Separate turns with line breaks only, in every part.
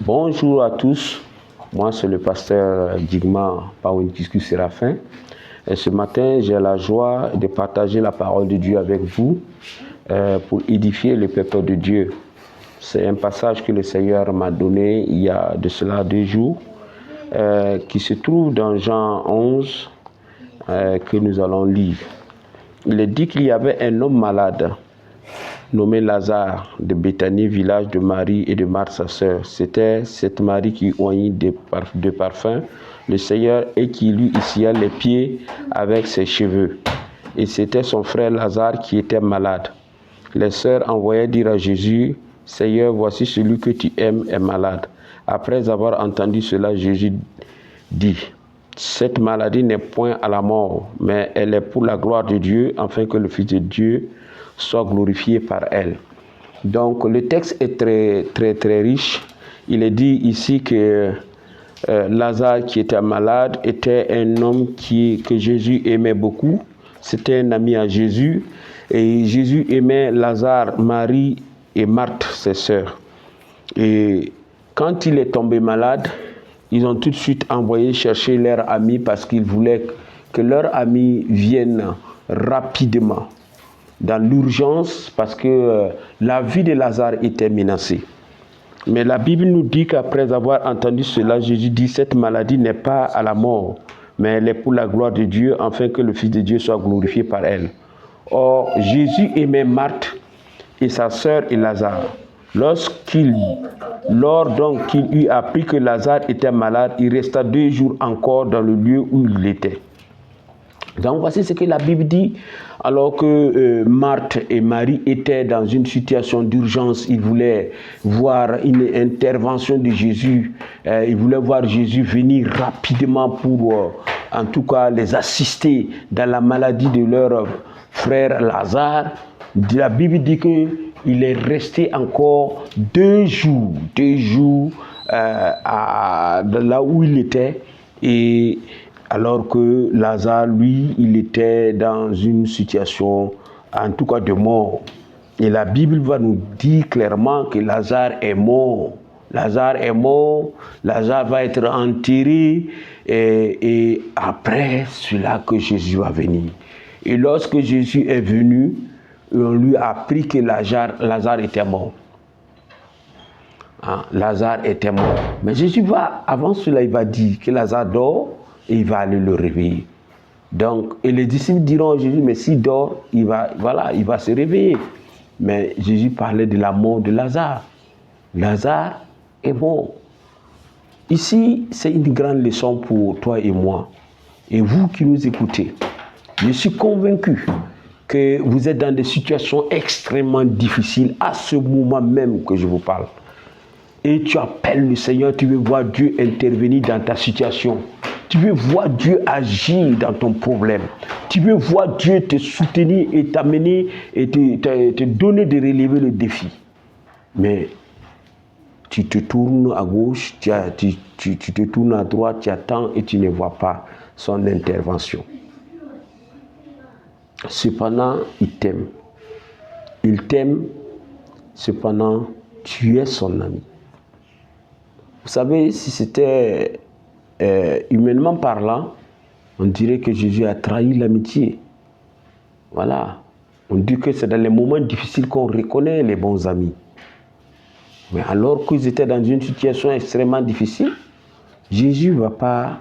Bonjour à tous, moi c'est le pasteur Digma Pawintisku Séraphin. Et ce matin, j'ai la joie de partager la parole de Dieu avec vous pour édifier le peuple de Dieu. C'est un passage que le Seigneur m'a donné il y a de cela 2 jours, qui se trouve dans Jean 11, que nous allons lire. Il est dit qu'il y avait un homme malade, nommé Lazare, de Béthanie, village de Marie et de Marthe, sa sœur. C'était cette Marie qui oignit de parfum le Seigneur et qui lui essuyait les pieds avec ses cheveux. Et c'était son frère Lazare qui était malade. Les sœurs envoyaient dire à Jésus, « Seigneur, voici celui que tu aimes est malade. » Après avoir entendu cela, Jésus dit, « Cette maladie n'est point à la mort, mais elle est pour la gloire de Dieu, afin que le Fils de Dieu soit glorifié par elle. » Donc le texte est très riche. Il est dit ici que Lazare qui était malade était un homme que Jésus aimait beaucoup. C'était un ami à Jésus. Et Jésus aimait Lazare, Marie et Marthe, ses sœurs. Et quand il est tombé malade, ils ont tout de suite envoyé chercher leur ami parce qu'ils voulaient que leur ami vienne rapidement dans l'urgence parce que la vie de Lazare était menacée. Mais la Bible nous dit qu'après avoir entendu cela, Jésus dit, cette maladie n'est pas à la mort, mais elle est pour la gloire de Dieu, afin que le Fils de Dieu soit glorifié par elle. Or, Jésus aimait Marthe et sa sœur et Lazare. Lors donc qu'il eut appris que Lazare était malade, il resta 2 jours encore dans le lieu où il était. Donc voici ce que la Bible dit, alors que Marthe et Marie étaient dans une situation d'urgence, ils voulaient voir une intervention de Jésus, ils voulaient voir Jésus venir rapidement pour en tout cas les assister dans la maladie de leur frère Lazare. La Bible dit qu'il est resté encore 2 jours là où il était, et alors que Lazare, lui, il était dans une situation, en tout cas, de mort. Et la Bible va nous dire clairement que Lazare est mort. Lazare est mort, Lazare va être enterré, et après cela que Jésus va venir. Et lorsque Jésus est venu, on lui a appris que Lazare était mort. Lazare était mort. Mais Jésus avant cela, il va dire que Lazare dort, et il va aller le réveiller. Donc, et les disciples diront à Jésus, mais s'il dort, il va se réveiller. Mais Jésus parlait de la mort de Lazare. Lazare est mort. Ici, c'est une grande leçon pour toi et moi. Et vous qui nous écoutez, je suis convaincu que vous êtes dans des situations extrêmement difficiles à ce moment même que je vous parle. Et tu appelles le Seigneur, tu veux voir Dieu intervenir dans ta situation. Tu veux voir Dieu agir dans ton problème. Tu veux voir Dieu te soutenir et t'amener et te donner de relever le défi. Mais tu te tournes à gauche, tu te tournes à droite, tu attends et tu ne vois pas son intervention. Cependant, il t'aime. Il t'aime, cependant, tu es son ami. Vous savez, si c'était humainement parlant, on dirait que Jésus a trahi l'amitié. Voilà. On dit que c'est dans les moments difficiles qu'on reconnaît les bons amis. Mais alors qu'ils étaient dans une situation extrêmement difficile, Jésus ne va pas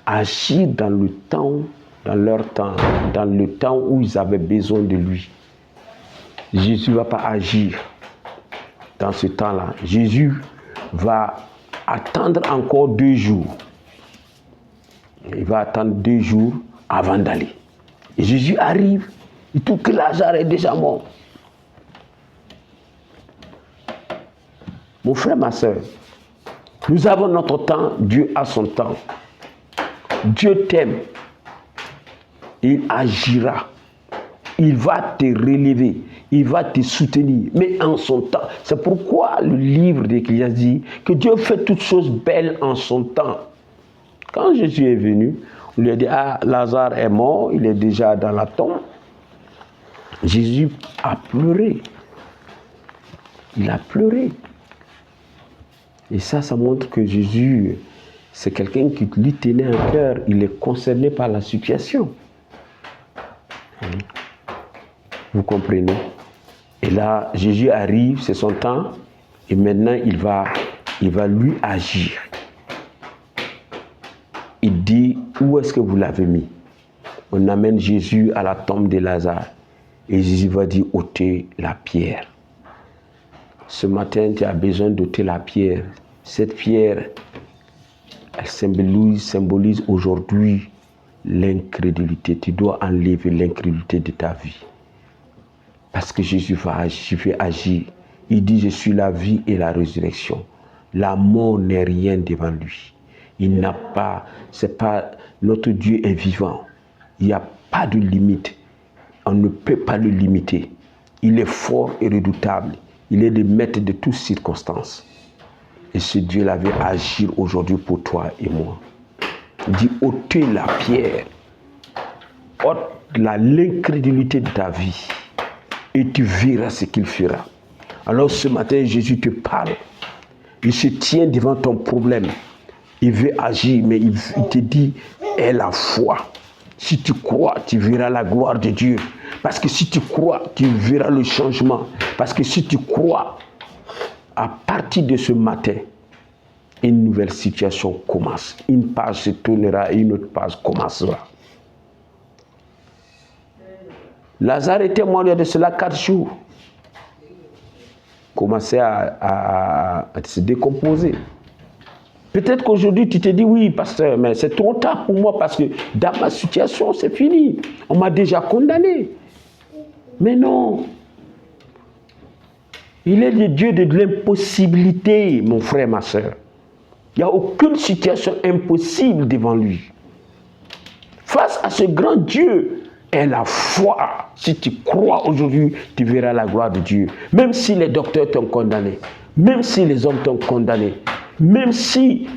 agir dans leur temps, dans le temps où ils avaient besoin de lui. Jésus ne va pas agir dans ce temps-là. Jésus va attendre encore 2 jours. Il va attendre 2 jours avant d'aller. Et Jésus arrive, il trouve que Lazare est déjà mort. Mon frère, ma soeur, nous avons notre temps, Dieu a son temps. Dieu t'aime. Il agira. Il va te relever. Il va te soutenir, mais en son temps. C'est pourquoi le livre d'Ecclésiaste dit que Dieu fait toutes choses belles en son temps. Quand Jésus est venu, on lui a dit, Lazare est mort, il est déjà dans la tombe. Jésus a pleuré. Il a pleuré. Et ça montre que Jésus, c'est quelqu'un qui lui tenait à cœur. Il est concerné par la situation. Vous comprenez? Et là, Jésus arrive, c'est son temps. Et maintenant, il va lui agir. Il dit, où est-ce que vous l'avez mis? On amène Jésus à la tombe de Lazare. Et Jésus va dire, ôtez la pierre. Ce matin, tu as besoin d'ôter la pierre. Cette pierre, elle symbolise aujourd'hui l'incrédulité. Tu dois enlever l'incrédulité de ta vie. Parce que Jésus va agir. Il dit, je suis la vie et la résurrection. La mort n'est rien devant lui. Il n'a pas, notre Dieu est vivant. Il n'y a pas de limite. On ne peut pas le limiter. Il est fort et redoutable. Il est le maître de toutes circonstances. Et ce Dieu-là veut agir aujourd'hui pour toi et moi. Il dit, ôtez la pierre. Ôte l'incrédulité de ta vie. Et tu verras ce qu'il fera. Alors ce matin, Jésus te parle. Il se tient devant ton problème. Il veut agir, mais il te dit, aie la foi. Si tu crois, tu verras la gloire de Dieu. Parce que si tu crois, tu verras le changement. Parce que si tu crois, à partir de ce matin, une nouvelle situation commence. Une page se tournera et une autre page commencera. Lazare était mort il y a de cela 4 jours. Commençait à se décomposer. Peut-être qu'aujourd'hui, tu te dis, oui, pasteur, mais c'est trop tard pour moi parce que dans ma situation, c'est fini. On m'a déjà condamné. Mais non. Il est le Dieu de l'impossibilité, mon frère, ma soeur. Il n'y a aucune situation impossible devant lui. Face à ce grand Dieu, aie la foi. Si tu crois aujourd'hui, tu verras la gloire de Dieu. Même si les docteurs t'ont condamné, même si les hommes t'ont condamné, même si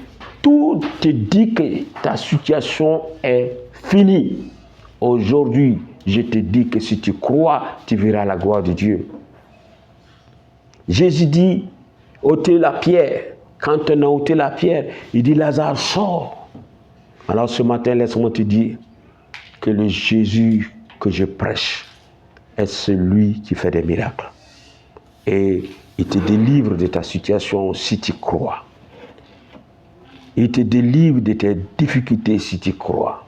tout te dit que ta situation est finie. Aujourd'hui, je te dis que si tu crois, tu verras la gloire de Dieu. Jésus dit, ôtez la pierre. Quand on a ôté la pierre, il dit, Lazare, sort. Alors ce matin, laisse-moi te dire que le Jésus que je prêche est celui qui fait des miracles. Et il te délivre de ta situation si tu crois. Il te délivre de tes difficultés si tu crois.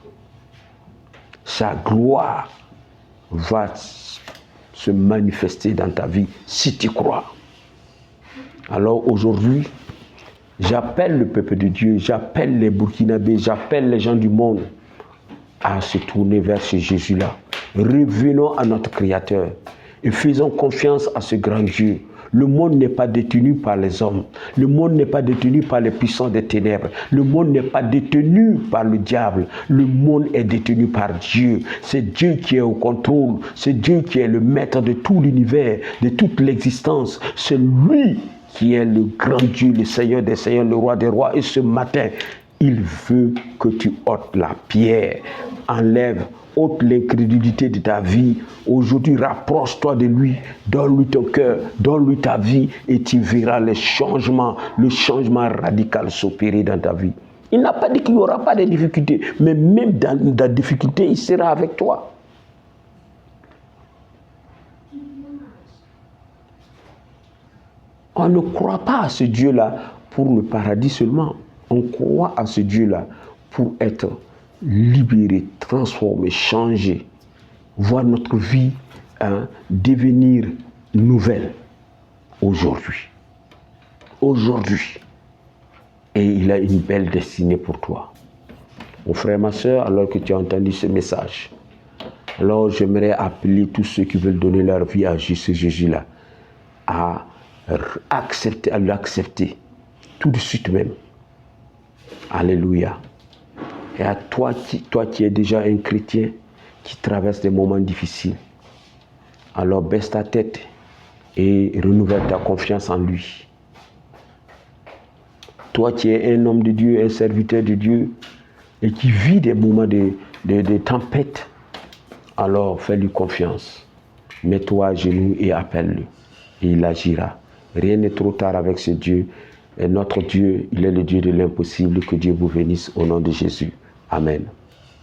Sa gloire va se manifester dans ta vie si tu crois. Alors aujourd'hui, j'appelle le peuple de Dieu, j'appelle les Burkinabés, j'appelle les gens du monde à se tourner vers ce Jésus-là. Revenons à notre Créateur et faisons confiance à ce grand Dieu. Le monde n'est pas détenu par les hommes. Le monde n'est pas détenu par les puissants des ténèbres. Le monde n'est pas détenu par le diable. Le monde est détenu par Dieu. C'est Dieu qui est au contrôle. C'est Dieu qui est le maître de tout l'univers, de toute l'existence. C'est lui qui est le grand Dieu, le Seigneur des Seigneurs, le Roi des Rois. Et ce matin, il veut que tu ôtes la pierre. Ôte l'incrédulité de ta vie. Aujourd'hui, rapproche-toi de lui, donne-lui ton cœur, donne-lui ta vie et tu verras le changement radical s'opérer dans ta vie. Il n'a pas dit qu'il n'y aura pas de difficultés, mais même dans la difficulté, il sera avec toi. On ne croit pas à ce Dieu-là pour le paradis seulement. On croit à ce Dieu-là pour être libéré, transformé, changé, voir notre vie devenir nouvelle aujourd'hui. Aujourd'hui. Et il a une belle destinée pour toi. Mon frère, ma soeur, alors que tu as entendu ce message, alors j'aimerais appeler tous ceux qui veulent donner leur vie à ce Jésus-là à l'accepter tout de suite même. Alléluia. Et à toi qui es déjà un chrétien, qui traverse des moments difficiles, alors baisse ta tête et renouvelle ta confiance en lui. Toi qui es un homme de Dieu, un serviteur de Dieu, et qui vit des moments de tempête, alors fais-lui confiance. Mets-toi à genoux et appelle-le. Et il agira. Rien n'est trop tard avec ce Dieu. Et notre Dieu, il est le Dieu de l'impossible. Que Dieu vous bénisse au nom de Jésus. Amen.